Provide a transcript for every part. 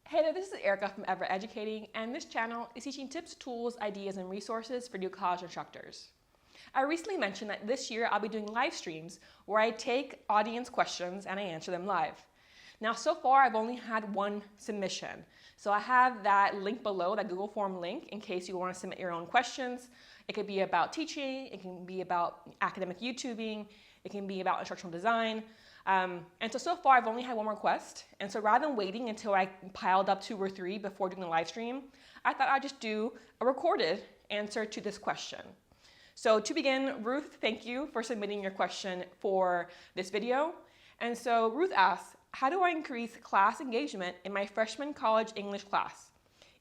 Hey there, this is Erica from Ever Educating, and this channel is teaching tips, tools, ideas, and resources for new college instructors. I recently mentioned that this year I'll be doing live streams where I take audience questions and I answer them live. Now, so far I've only had one submission. So I have that link below, that Google form link, in case you want to submit your own questions. It could be about teaching, it can be about academic YouTubing, it can be about instructional design. And so far I've only had one request. And so rather than waiting until I piled up 2 or 3 before doing the live stream, I thought I'd just do a recorded answer to this question. So to begin, Ruth, thank you for submitting your question for this video. And so Ruth asks, how do I increase class engagement in my freshman college English class?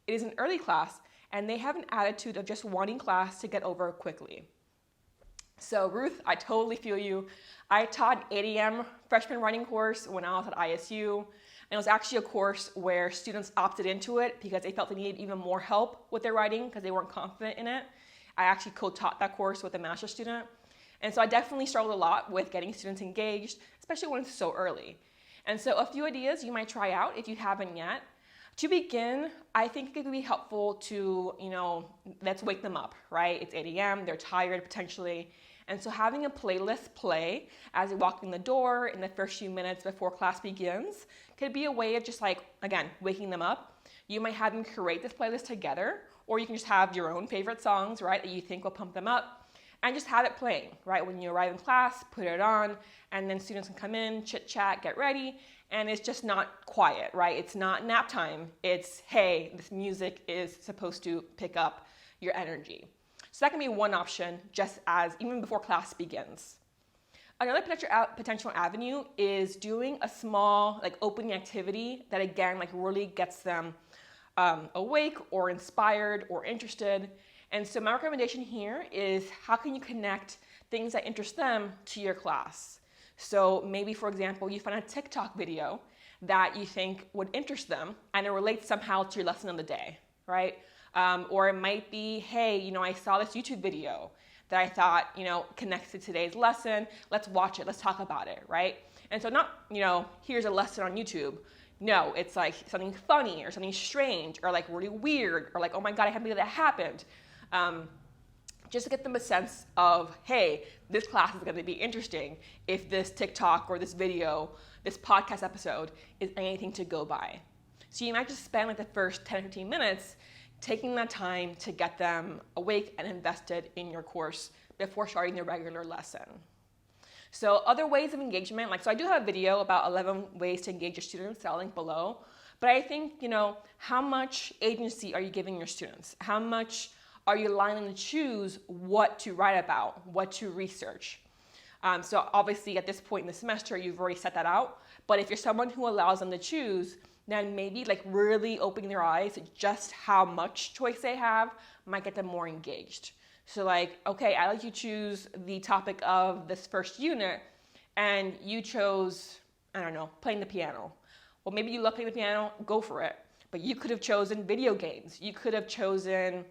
It is an early class and they have an attitude of just wanting class to get over quickly. So Ruth, I totally feel you. I taught an 8 a.m. freshman writing course when I was at ISU. And it was actually a course where students opted into it because they felt they needed even more help with their writing because they weren't confident in it. I actually co-taught that course with a master's student. And so I definitely struggled a lot with getting students engaged, especially when it's so early. And so a few ideas you might try out if you haven't yet. To begin, I think it could be helpful to, let's wake them up, right? It's 8 a.m., they're tired potentially. And so having a playlist play as they walk in the door in the first few minutes before class begins could be a way of just again, waking them up. You might have them create this playlist together, or you can just have your own favorite songs, right, that you think will pump them up, and just have it playing, right? When you arrive in class, put it on, and then students can come in, chit chat, get ready, and it's just not quiet, right? It's not nap time. It's, hey, this music is supposed to pick up your energy. So that can be one option, just as even before class begins. Another potential avenue is doing a small opening activity that again really gets them awake or inspired or interested. And so my recommendation here is how can you connect things that interest them to your class? So maybe, for example, you find a TikTok video that you think would interest them and it relates somehow to your lesson of the day, right? Or it might be, hey, I saw this YouTube video that I thought, connects to today's lesson. Let's watch it. Let's talk about it, right? And so not, here's a lesson on YouTube. No, it's something funny or something strange or really weird or oh my God, I can't believe that happened. Just to get them a sense of, hey, this class is going to be interesting if this TikTok or this video, this podcast episode is anything to go by. So you might just spend the first 10 or 15 minutes taking that time to get them awake and invested in your course before starting their regular lesson. So other ways of engagement, so I do have a video about 11 ways to engage your students that I'll link below. But I think, how much agency are you giving your students? How much are you allowing them to choose what to write about, what to research? So obviously at this point in the semester, you've already set that out. But if you're someone who allows them to choose, then maybe really opening their eyes to just how much choice they have might get them more engaged. So okay, I let you choose the topic of this first unit and you chose, I don't know, playing the piano. Well, maybe you love playing the piano, go for it. But you could have chosen video games. You could have chosen,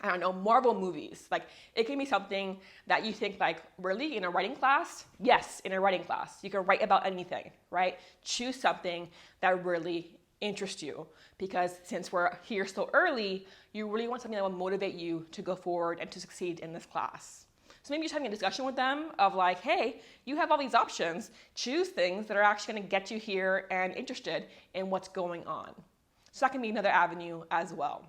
I don't know, Marvel movies. It can be something that you think really in a writing class? Yes, in a writing class. You can write about anything, right? Choose something that really interests you because since we're here so early, you really want something that will motivate you to go forward and to succeed in this class. So maybe just having a discussion with them of hey, you have all these options. Choose things that are actually going to get you here and interested in what's going on. So that can be another avenue as well.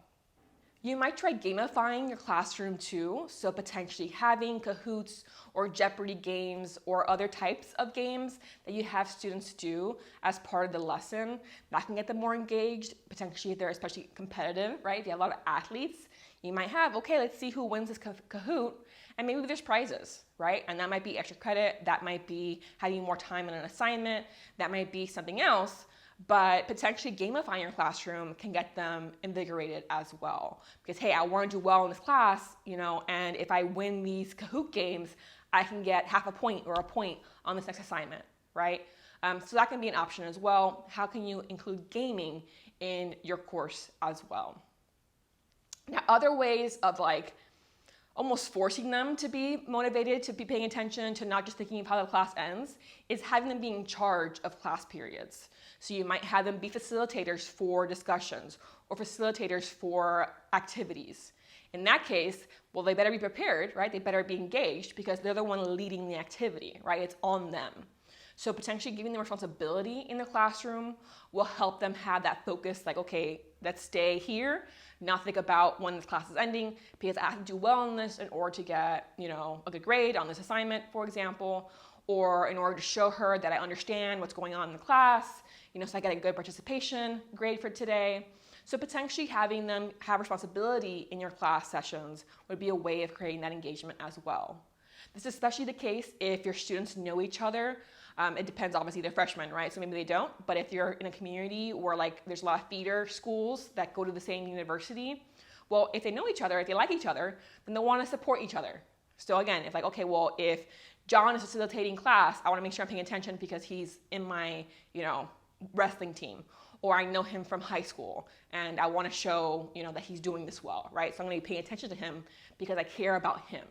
You might try gamifying your classroom too, so potentially having Kahoots or Jeopardy games or other types of games that you have students do as part of the lesson. That can get them more engaged, potentially if they're especially competitive, right? If you have a lot of athletes, you might have, okay, let's see who wins this Kahoot, and maybe there's prizes, right? And that might be extra credit, that might be having more time in an assignment, that might be something else. But potentially gamifying your classroom can get them invigorated as well. Because, hey, I want to do well in this class, and if I win these Kahoot games, I can get half a point or a point on this next assignment, right? So that can be an option as well. How can you include gaming in your course as well? Now, other ways of almost forcing them to be motivated, to be paying attention, to not just thinking of how the class ends, is having them be in charge of class periods. So you might have them be facilitators for discussions or facilitators for activities. In that case, well, they better be prepared, right? They better be engaged because they're the one leading the activity, right? It's on them. So potentially giving them responsibility in the classroom will help them have that focus, like, okay, let's stay here, not think about when this class is ending, because I have to do well in this in order to get, a good grade on this assignment, for example, or in order to show her that I understand what's going on in the class, so I get a good participation grade for today. So potentially having them have responsibility in your class sessions would be a way of creating that engagement as well. This is especially the case if your students know each other. It depends, obviously, they're freshmen, right? So maybe they don't, but if you're in a community where there's a lot of feeder schools that go to the same university, well, if they know each other, if they like each other, then they'll want to support each other. So again, if if John is facilitating class, I want to make sure I'm paying attention because he's in my, wrestling team, or I know him from high school and I want to show, that he's doing this well, right? So I'm going to be paying attention to him because I care about him.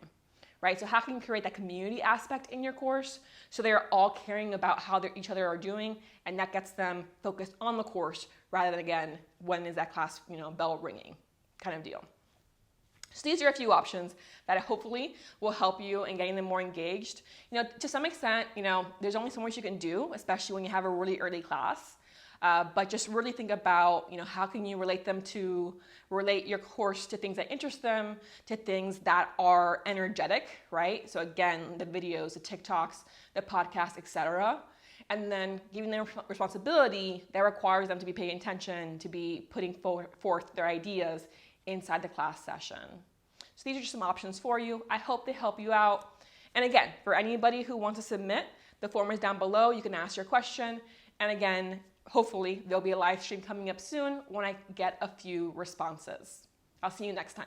Right? So how can you create that community aspect in your course so they're all caring about how each other are doing, and that gets them focused on the course rather than, again, when is that class, bell ringing kind of deal. So these are a few options that hopefully will help you in getting them more engaged. To some extent, there's only so much you can do, especially when you have a really early class. But just really think about, how can you relate your course to things that interest them, to things that are energetic, right? So again, the videos, the TikToks, the podcasts, etc. And then giving them responsibility that requires them to be paying attention, to be putting forth their ideas inside the class session. So these are just some options for you. I hope they help you out. And again, for anybody who wants to submit, the form is down below. You can ask your question. And again, hopefully there'll be a live stream coming up soon when I get a few responses. I'll see you next time.